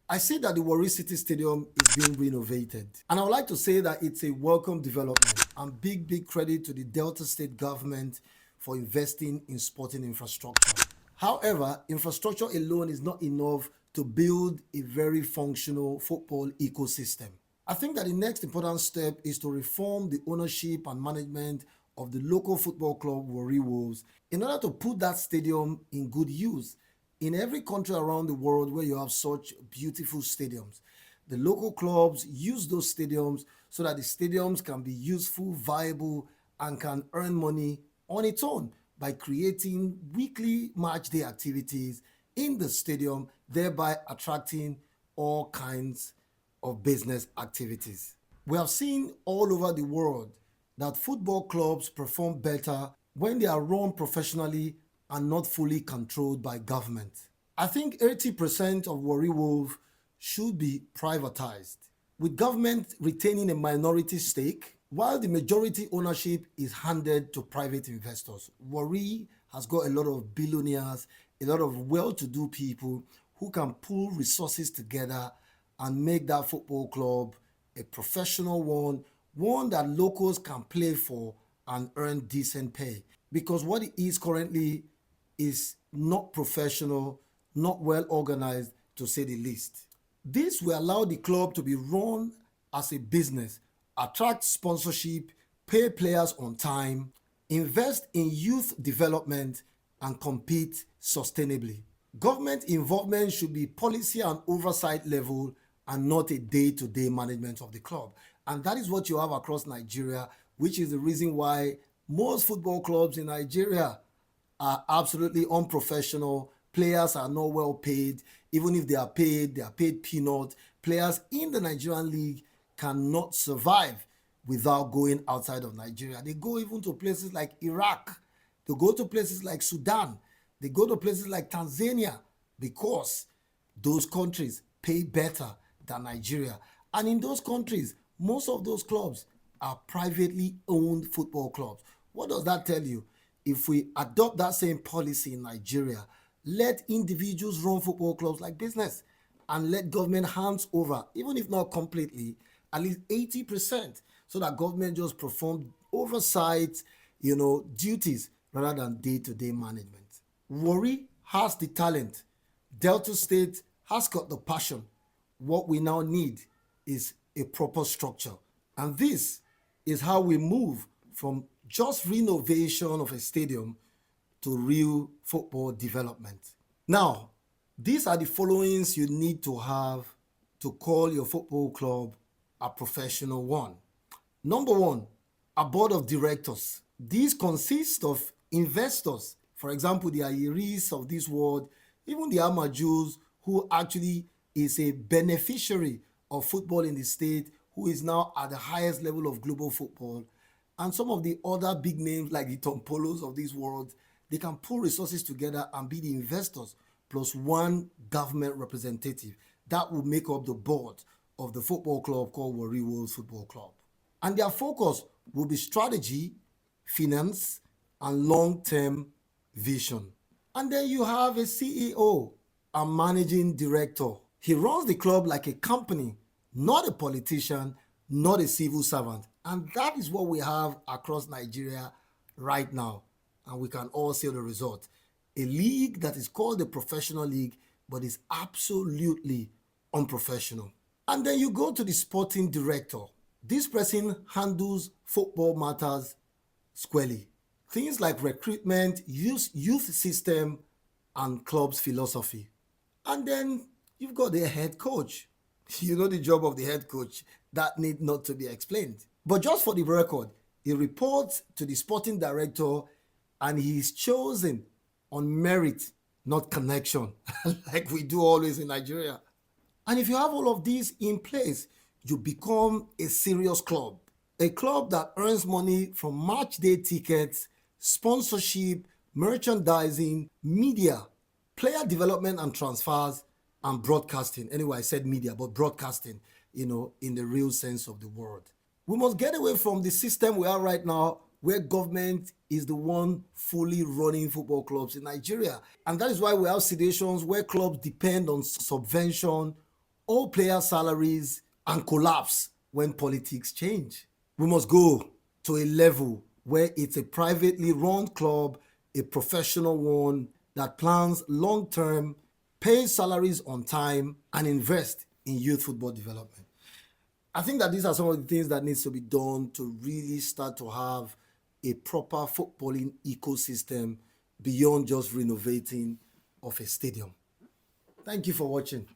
I see that the Warri City Stadium is being renovated. And I would like to say that it's a welcome development and big credit to the Delta State government for investing in sporting infrastructure. However, infrastructure alone is not enough to build a very functional football ecosystem. I think that the next important step is to reform the ownership and management of the local football club Warri Wolves in order to put that stadium in good use. In every country around the world where you have such beautiful stadiums, the local clubs use those stadiums so that the stadiums can be useful, viable, and can earn money on its own by creating weekly match day activities in the stadium, thereby attracting all kinds of business activities. We have seen all over the world that football clubs perform better when they are run professionally and not fully controlled by government. I think 80% of Warri Wolf should be privatized, with government retaining a minority stake while the majority ownership is handed to private investors. Warri has got a lot of billionaires, a lot of well-to-do people who can pull resources together and make that football club a professional one that locals can play for and earn decent pay. Because what it is currently is not professional, not well organized, to say the least. This will allow the club to be run as a business, attract sponsorship, pay players on time, invest in youth development, and compete sustainably. Government involvement should be policy and oversight level and not a day-to-day management of the club. And that is what you have across Nigeria, which is the reason why most football clubs in Nigeria are absolutely unprofessional. Players are not well paid. Even if they are paid peanuts. Players in the Nigerian league cannot survive without going outside of Nigeria. They go even to places like Iraq. They go to places like Sudan. They go to places like Tanzania because those countries pay better than Nigeria. And in those countries, most of those clubs are privately owned football clubs. What does that tell you? If we adopt that same policy in Nigeria, let individuals run football clubs like business and let government hands over, even if not completely, at least 80%, so that government just perform oversight, duties rather than day-to-day management. Warri has the talent. Delta State has got the passion. What we now need is a proper structure. And this is how we move from just renovation of a stadium to real football development. Now, these are the followings you need to have to call your football club a professional one. Number one, a board of directors. These consist of investors, for example, the Ayiris of this world, even the Amajus, who actually is a beneficiary of football in the state, who is now at the highest level of global football, and some of the other big names like the Tom Polos of this world. They can pull resources together and be the investors plus one government representative. That will make up the board of the football club called Warri Wolves Football Club. And their focus will be strategy, finance, and long-term vision. And then you have a CEO, a managing director. He runs the club like a company, not a politician, not a civil servant. And that is what we have across Nigeria right now. And we can all see the result. A league that is called a professional league, but is absolutely unprofessional. And then you go to the sporting director. This person handles football matters squarely. Things like recruitment, youth system, and club's philosophy. And then you've got the head coach. You know the job of the head coach. That need not to be explained. But just for the record, he reports to the sporting director and he is chosen on merit, not connection, like we do always in Nigeria. And if you have all of these in place, you become a serious club. A club that earns money from match day tickets, sponsorship, merchandising, media, player development and transfers, and broadcasting. Anyway, I said media, but broadcasting, in the real sense of the word. We must get away from the system we are right now, where government is the one fully running football clubs in Nigeria. And that is why we have situations where clubs depend on subvention all player salaries and collapse when politics change. We must go to a level where it's a privately run club, a professional one that plans long term, pays salaries on time, and invest in youth football development. I think that these are some of the things that needs to be done to really start to have a proper footballing ecosystem beyond just renovating of a stadium. Thank you for watching.